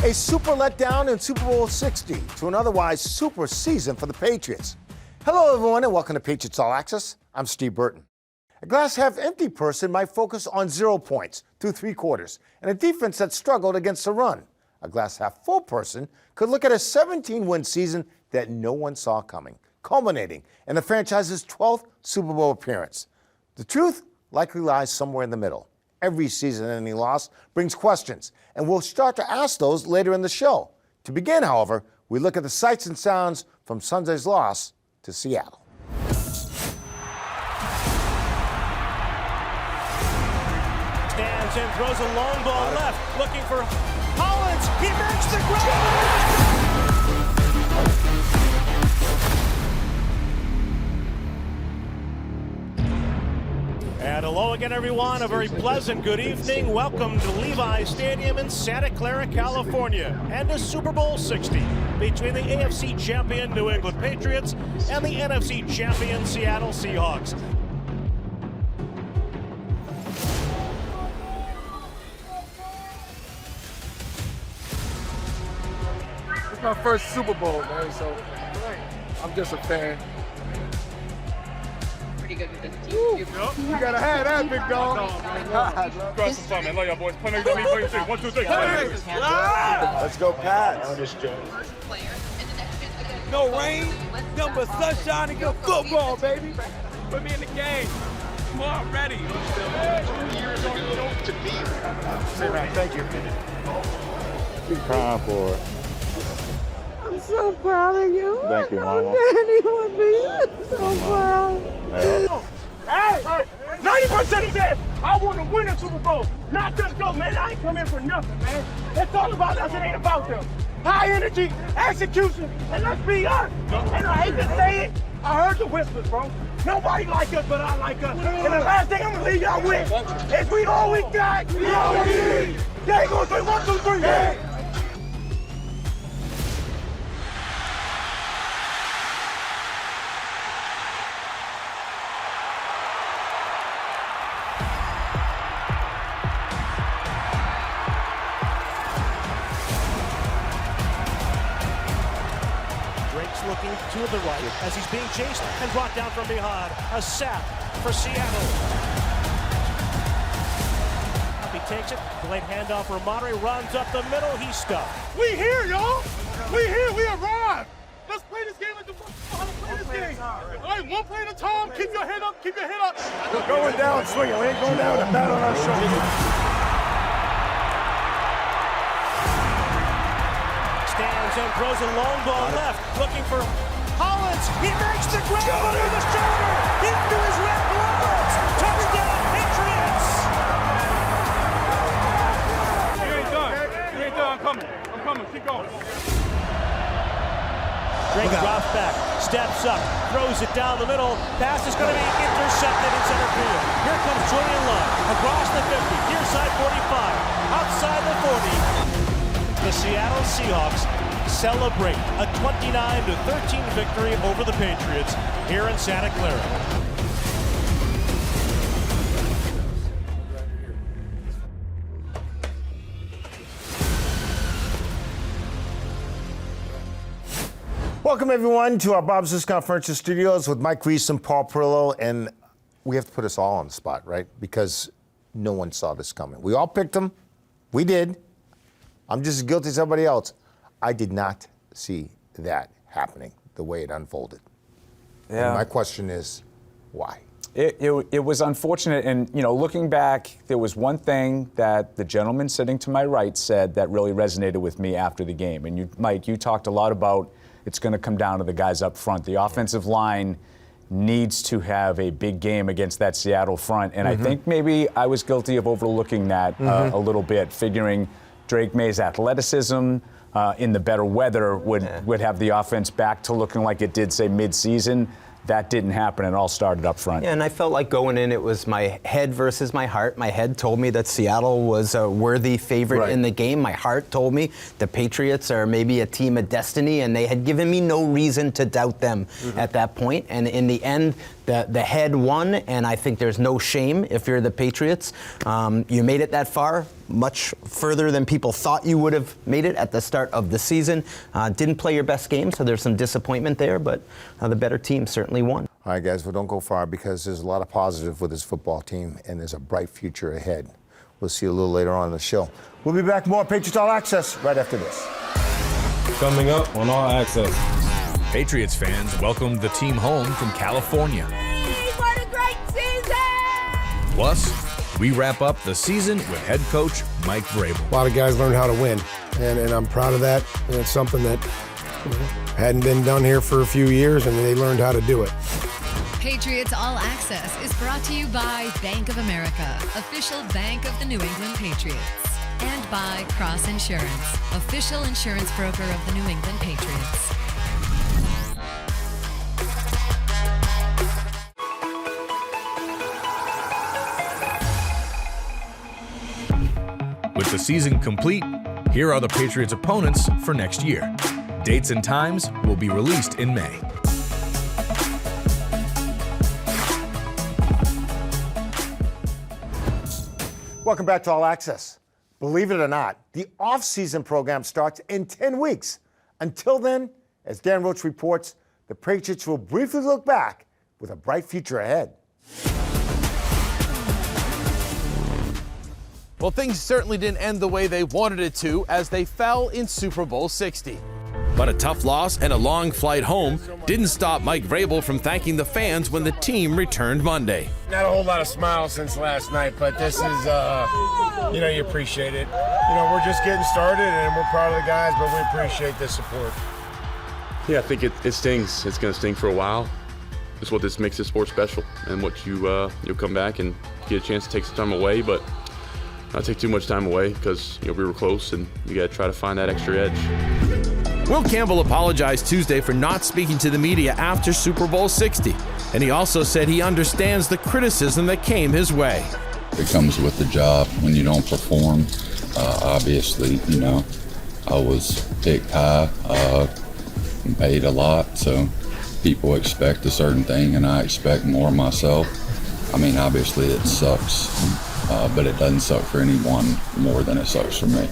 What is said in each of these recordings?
A super letdown in Super Bowl 60 to an otherwise super season for the Patriots. Hello, everyone, and welcome to Patriots All Access. I'm Steve Burton. A glass-half-empty person might focus on 0 points through 3 quarters and a defense that struggled against the run. A glass-half-full person could look at a 17-win season that no one saw coming, culminating in the franchise's 12th Super Bowl appearance. The truth likely lies somewhere in the middle. Every season-ending loss brings questions, and we'll start to ask those later in the show. To begin, however, we look at the sights and sounds from Sunday's loss to Seattle. Stands and throws a long ball left, looking for Collins. He makes the grab. And hello again, everyone. A very pleasant good evening. Welcome to Levi's Stadium in Santa Clara, California, and to Super Bowl 60 between the AFC champion New England Patriots and the NFC champion Seattle Seahawks. It's my first Super Bowl, man, so I'm just a fan. Pretty good with this team. You gotta have that, big dog. Grab some fun, man. Love y'all boys. Play make me play 3. 1, 2, 3. Let's go, Pats. No rain, nothing but sunshine and good football, baby. Put me in the game. Come on, I'm ready. 2 years ago to be here. Say right, thank you. Keep crying for her. I'm so proud of you. Thank you, Mama. Daddy would be so proud. Hey, 90% of that, I want to win a Super Bowl. Not just go, man. I ain't come in for nothing, man. It's all about us. It ain't about them. High energy, execution, and let's be honest. And I hate to say it, I heard the whispers, bro. Nobody like us, but I like us. And the last thing I'm gonna leave y'all with is we all we got. We all we need. They ain't gonna say 1, 2, 3. Hey. Looking to the right as he's being chased and brought down from behind. A sack for Seattle. He takes it. Delayed handoff for Monterey. Runs up the middle. He's stuck. We here, y'all. We here. We arrived. Let's play this game like the how to play this game. All right, 1 play at a time. Keep your head up. Keep your head up. We're going down swinging. We ain't going down with a bat on our shoulders. Stands and throws a long ball left, looking for Collins. He makes the grab under the shoulder into his red gloves. Touchdown, Patriots! You ain't done. You ain't done. I'm coming. I'm coming. Keep going. Drake drops back, steps up, throws it down the middle. Pass is going to be intercepted in center field. Here comes Julian Love across the 50, near side 45, outside the 40. The Seattle Seahawks celebrate a 29-13 victory over the Patriots here in Santa Clara. Welcome, everyone, to our Bob's Discount Furniture Studios with Mike Reese and Paul Perillo. And we have to put us all on the spot, right? Because no one saw this coming. We all picked them. We did. I'm just as guilty as everybody else. I did not see that happening the way it unfolded. Yeah. And my question is, why? It was unfortunate, and looking back, there was one thing that the gentleman sitting to my right said that really resonated with me after the game. And Mike, you talked a lot about it's going to come down to the guys up front. The offensive line needs to have a big game against that Seattle front, and I think maybe I was guilty of overlooking that a little bit, figuring Drake May's athleticism in the better weather would have the offense back to looking like it did, say, mid-season. That didn't happen. It all started up front. Yeah, and I felt like going in, it was my head versus my heart. My head told me that Seattle was a worthy favorite in the game. My heart told me the Patriots are maybe a team of destiny, and they had given me no reason to doubt them at that point. And in the end, the head won, and I think there's no shame if you're the Patriots. You made it that far. much further than people thought you would have made it at the start of the season. Didn't play your best game, so there's some disappointment there, but the better team certainly won. All right, guys, well, don't go far because there's a lot of positive with this football team, and there's a bright future ahead. We'll see you a little later on in the show. We'll be back more Patriots All Access right after this. Coming up on All Access. Patriots fans welcomed the team home from California. Hey, what a great season! Plus, we wrap up the season with head coach Mike Vrabel. A lot of guys learned how to win, and I'm proud of that. And it's something that hadn't been done here for a few years, and they learned how to do it. Patriots All Access is brought to you by Bank of America, official bank of the New England Patriots. And by Cross Insurance, official insurance broker of the New England Patriots. With the season complete, here are the Patriots' opponents for next year. Dates and times will be released in May. Welcome back to All Access. Believe it or not, the Offseason program starts in 10 weeks. Until then, as Dan Roach reports, the Patriots will briefly look back with a bright future ahead. Well, things certainly didn't end the way they wanted it to as they fell in Super Bowl 60. But a tough loss and a long flight home didn't stop Mike Vrabel from thanking the fans when the team returned Monday. Not a whole lot of smiles since last night, but this is, you appreciate it. We're just getting started, and we're proud of the guys, but we appreciate the support. Yeah, I think it stings. It's going to sting for a while. It's what this makes this sport special, and what you'll come back and get a chance to take some time away, but not take too much time away because we were close, and you got to try to find that extra edge. Will Campbell apologized Tuesday for not speaking to the media after Super Bowl 60, and he also said he understands the criticism that came his way. It comes with the job when you don't perform. Obviously, I was picked high, paid a lot, so people expect a certain thing, and I expect more of myself. I mean, obviously it sucks, but it doesn't suck for anyone more than it sucks for me.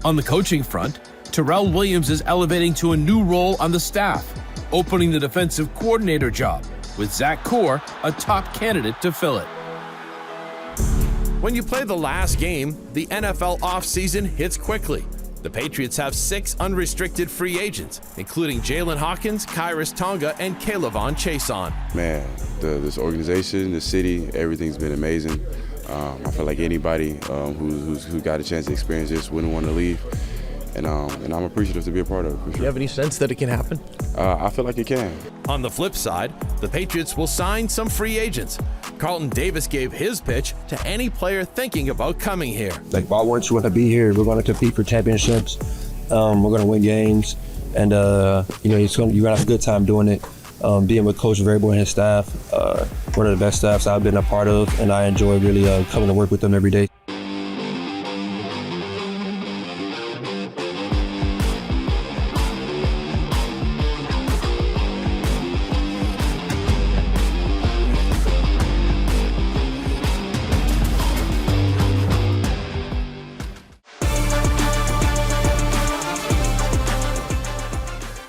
On the coaching front, Terrell Williams is elevating to a new role on the staff, opening the defensive coordinator job, with Zach Core a top candidate to fill it. When you play the last game, the NFL offseason hits quickly. The Patriots have 6 unrestricted free agents, including Jalen Hawkins, Kyrus Tonga, and Kaylavon Chason. Man, this organization, the city, everything's been amazing. I feel like anybody who got a chance to experience this wouldn't want to leave. And I'm appreciative to be a part of it, for sure. Do you have any sense that it can happen? I feel like it can. On the flip side, the Patriots will sign some free agents. Carlton Davis gave his pitch to any player thinking about coming here. Why wouldn't you want to be here? We're going to compete for championships. We're going to win games. And, you're going to have a good time doing it. Being with Coach Vrabel and his staff, one of the best staffs I've been a part of, and I enjoy really coming to work with them every day.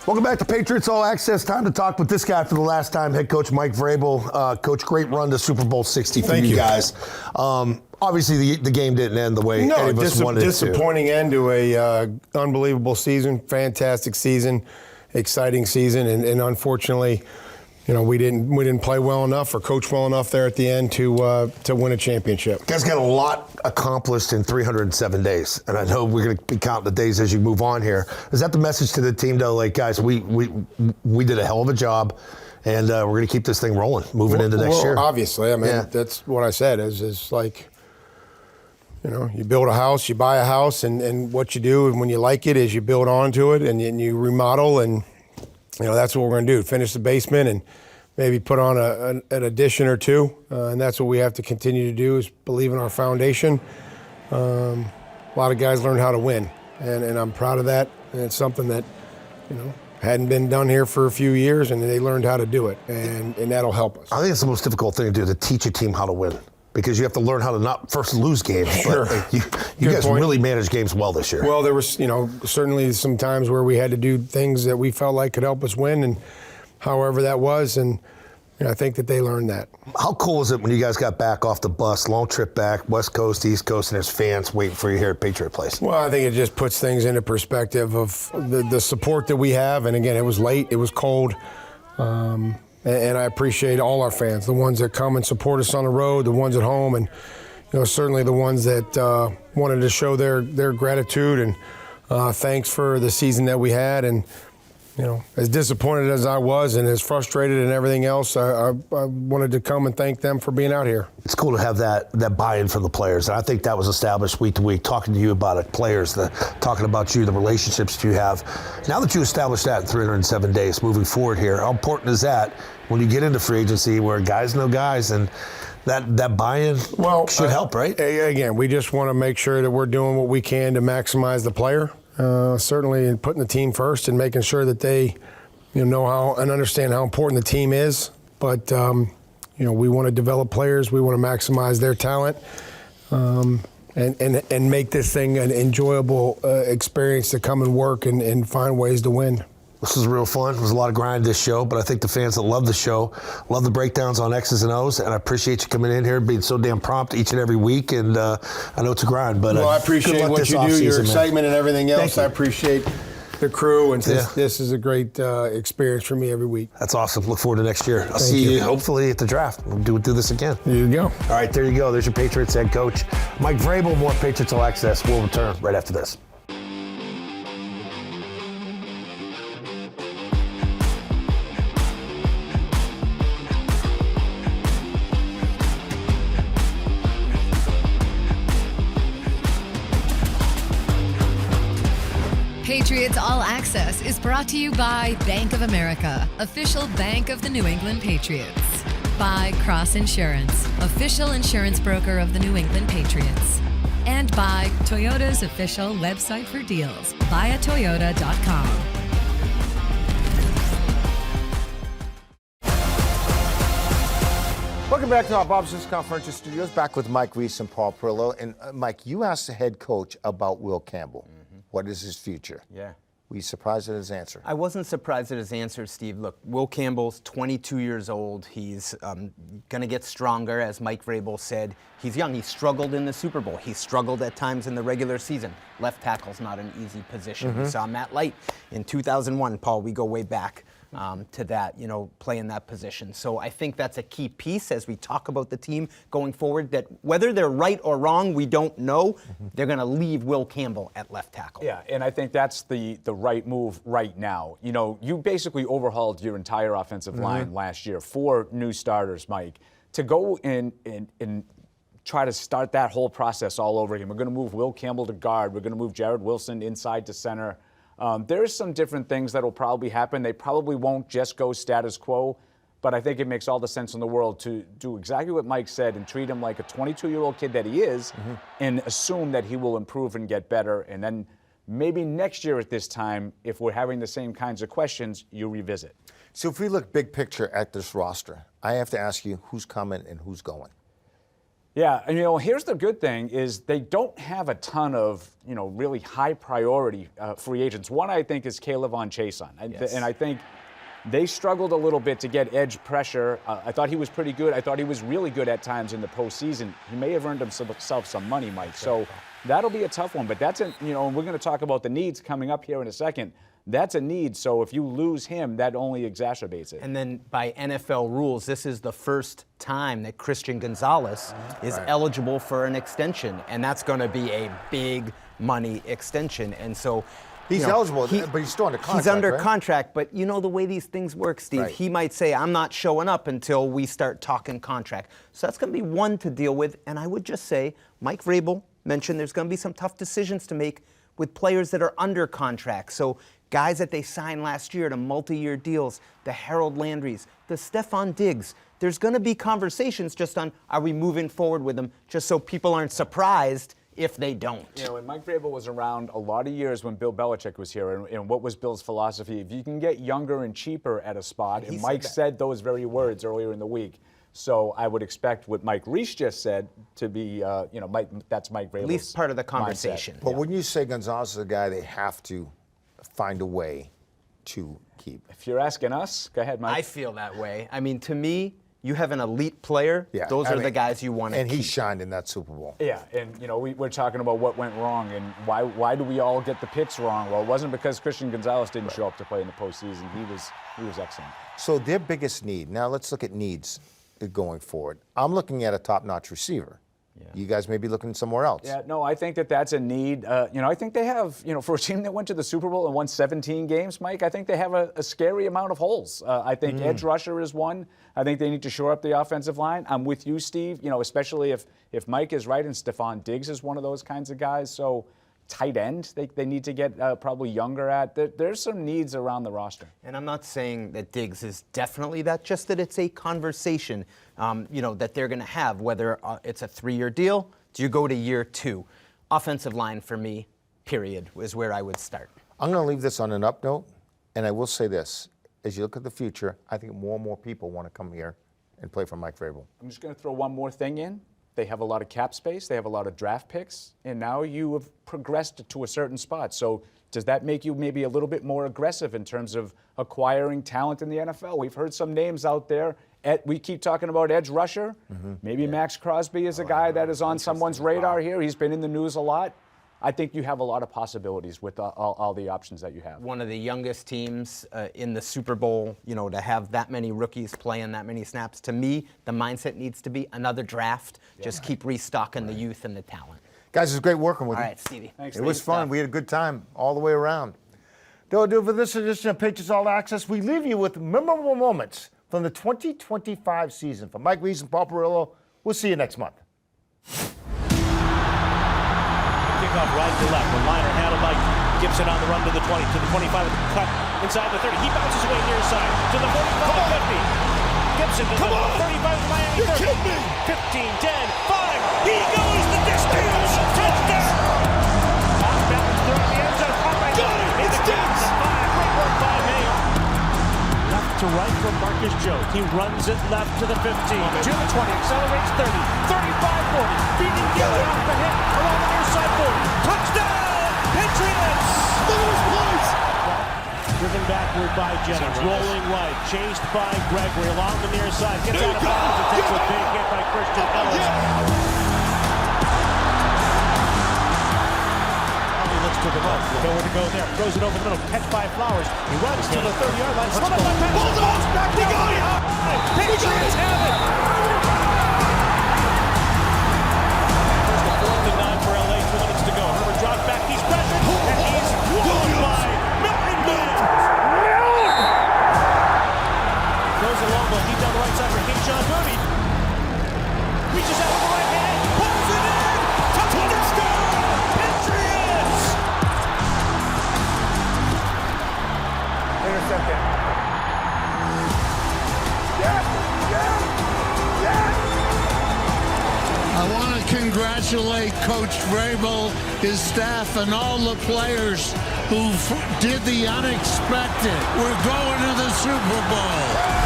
Welcome back to Patriots All Access. Time to talk with this guy for the last time, head coach Mike Vrabel. Coach, great run to Super Bowl 60 for you guys. Obviously, the game didn't end the way any of us wanted it to. Disappointing end to a unbelievable season, fantastic season, exciting season, and unfortunately, we didn't play well enough or coach well enough there at the end to win a championship. You guys got a lot accomplished in 307 days, and I know we're going to be counting the days as you move on here. Is that the message to the team, though? Like, guys, we did a hell of a job, and we're going to keep this thing rolling, moving into next year. Obviously, I mean, that's what I said. Is like, you build a house, you buy a house, and what you do when you like it is you build onto it and you remodel, and that's what we're going to do. Finish the basement and maybe put on an addition or two, and that's what we have to continue to do is believe in our foundation. A lot of guys learned how to win, and I'm proud of that. And it's something that, hadn't been done here for a few years, and they learned how to do it, and that'll help us. I think it's the most difficult thing to do, to teach a team how to win. because you have to learn how to not first lose games. Sure. But you guys really managed games well this year. Well, there was, certainly some times where we had to do things that we felt like could help us win, and however that was, and I think that they learned that. How cool was it when you guys got back off the bus, long trip back, West Coast, East Coast, and there's fans waiting for you here at Patriot Place? Well, I think it just puts things into perspective of the support that we have. And again, it was late, it was cold. And I appreciate all our fans, the ones that come and support us on the road, the ones at home, and certainly the ones that wanted to show their gratitude and thanks for the season that we had. And as disappointed as I was and as frustrated and everything else, I wanted to come and thank them for being out here. It's cool to have that buy-in from the players, and I think that was established week to week, talking to you about it, players, talking about you, the relationships that you have. Now that you established that in 307 days moving forward here, how important is that when you get into free agency where guys know guys and that buy-in should help, right? Again, we just want to make sure that we're doing what we can to maximize the player. Certainly in putting the team first and making sure that they know how and understand how important the team is. But, we want to develop players. We want to maximize their talent and make this thing an enjoyable experience to come and work and find ways to win. This was real fun. There was a lot of grind this show, but I think the fans that love the show love the breakdowns on X's and O's, and I appreciate you coming in here and being so damn prompt each and every week, and I know it's a grind, but I appreciate what you do, your excitement and everything else. I appreciate the crew, and this is a great experience for me every week. That's awesome. Look forward to next year. I'll see you hopefully at the draft. We'll do this again. There you go. All right, there you go. There's your Patriots head coach, Mike Vrabel. More Patriots All Access. We'll return right after this. Patriots All Access is brought to you by Bank of America, official bank of the New England Patriots. By Cross Insurance, official insurance broker of the New England Patriots. And by Toyota's official website for deals, buyatoyota.com. Welcome back to our Bob's Conference Studios, back with Mike Reese and Paul Perillo. And Mike, you asked the head coach about Will Campbell. What is his future? Yeah. Were you surprised at his answer? I wasn't surprised at his answer, Steve. Look, Will Campbell's 22 years old. He's going to get stronger, as Mike Vrabel said. He's young. He struggled in the Super Bowl. He struggled at times in the regular season. Left tackle's not an easy position. We saw Matt Light in 2001. Paul, we go way back to that, playing that position. So I think that's a key piece as we talk about the team going forward, that whether they're right or wrong, we don't know. They're going to leave Will Campbell at left tackle. Yeah, and I think that's the right move right now. You basically overhauled your entire offensive line last year. 4 new starters, Mike. To go and try to start that whole process all over again. We're going to move Will Campbell to guard. We're going to move Jared Wilson inside to center. There's some different things that will probably happen. They probably won't just go status quo, but I think it makes all the sense in the world to do exactly what Mike said and treat him like a 22-year-old kid that he is and assume that he will improve and get better. And then maybe next year at this time, if we're having the same kinds of questions, you revisit. So if we look big picture at this roster, I have to ask you who's coming and who's going. Yeah, and here's the good thing is they don't have a ton of, really high priority free agents. One, I think, is Kayvon Chason. And I think they struggled a little bit to get edge pressure. I thought he was pretty good. I thought he was really good at times in the postseason. He may have earned himself some money, Mike. So that'll be a tough one. But that's, and we're going to talk about the needs coming up here in a second. That's a need, so if you lose him, that only exacerbates it. And then by NFL rules, this is the first time that Christian Gonzalez is eligible for an extension, and that's going to be a big money extension. And so he's eligible, but he's still under contract. He's under contract, but the way these things work, Steve, he might say, I'm not showing up until we start talking contract. So that's going to be one to deal with. And I would just say, Mike Vrabel mentioned there's going to be some tough decisions to make with players that are under contract. So guys that they signed last year to multi-year deals, the Harold Landrys, the Stephon Diggs. There's going to be conversations just on, are we moving forward with them, just so people aren't surprised if they don't. And Mike Vrabel was around a lot of years when Bill Belichick was here, and what was Bill's philosophy? If you can get younger and cheaper at a spot, and Mike said those very words earlier in the week. So I would expect what Mike Reese just said to be, that's Mike Vrabel's At least part of the conversation. mindset. But wouldn't you say Gonzalez is a guy they have to find a way to keep? If you're asking us, go ahead, Mike. I feel that way. I mean, to me, you have an elite player. Yeah, Those are the guys you want to keep. And keep. he shined in that Super Bowl. Yeah, and we're talking about what went wrong and why do we all get the picks wrong? Well, it wasn't because Christian Gonzalez didn't show up to play in the postseason. He was excellent. So their biggest need. Now let's look at needs going forward. I'm looking at a top-notch receiver. Yeah. You guys may be looking somewhere else. Yeah, no, I think that's a need. I think they have, for a team that went to the Super Bowl and won 17 games, Mike, I think they have a scary amount of holes. I think edge rusher is one. I think they need to shore up the offensive line. I'm with you, Steve, especially if Mike is right and Stephon Diggs is one of those kinds of guys. So tight end, they need to get probably younger at. There's some needs around the roster. And I'm not saying that Diggs is definitely that, just that it's a conversation, that they're going to have, whether it's a 3-year deal, do you go to year 2? Offensive line for me, period, is where I would start. I'm going to leave this on an up note, and I will say this. As you look at the future, I think more and more people want to come here and play for Mike Vrabel. I'm just going to throw one more thing in. They have a lot of cap space. They have a lot of draft picks. And now you have progressed to a certain spot. So does that make you maybe a little bit more aggressive in terms of acquiring talent in the NFL? We've heard some names out there. We keep talking about edge rusher. Maybe Max Crosby is a guy that is on someone's radar here. He's been in the news a lot. I think you have a lot of possibilities with all the options that you have. One of the youngest teams in the Super Bowl, to have that many rookies playing that many snaps. To me, the mindset needs to be another draft. Just keep restocking the youth and the talent. Guys, it was great working with you. All right, Stevie. Thanks, It was fun. We had a good time all the way around. That'll do it for this edition of Patriots All Access. We leave you with memorable moments from the 2025 season. For Mike Reese and Paul Perillo, we'll see you next month. Kickoff right to left. The liner handled by Gibson on the run to the 20, to the 25 with the cut inside the 30. He bounces away near side to the 45, 50. Gibson to the 35 of Miami 30. 15, 10, 5. He goes the distance. Touchdown. Off balance throw in the end zone. Caught by Got it. It's Diggs. 5. Great work by me. Left to right from Marcus Joe. He runs it left to the 15, to the 20, accelerates 30, 35, 40, beating Gillen off the hit along the near side 40. Touchdown, Patriots! Look at his points! Driven backward by Jennings, rolling right, chased by Gregory along the near side, gets out of bounds and takes a big hit by Christian Ellis. To the right, nowhere to go there. Throws it over the middle, catch by Flowers. He runs to the 30-yard line. Slip up by Patterson. Back down. Patriots have it. First and 4th and 9 for LA. 2 minutes to go. Herbert drops back. He's pressured, and he's won by Milton Williams. Throws a long ball deep down the right side for Keyshawn Booty. Reaches out with the right hand. Pulls it in. Touchdown. Patriots. Intercepted. Yes! Yes! Yes! I want to congratulate Coach Vrabel, his staff, and all the players who did the unexpected. We're going to the Super Bowl.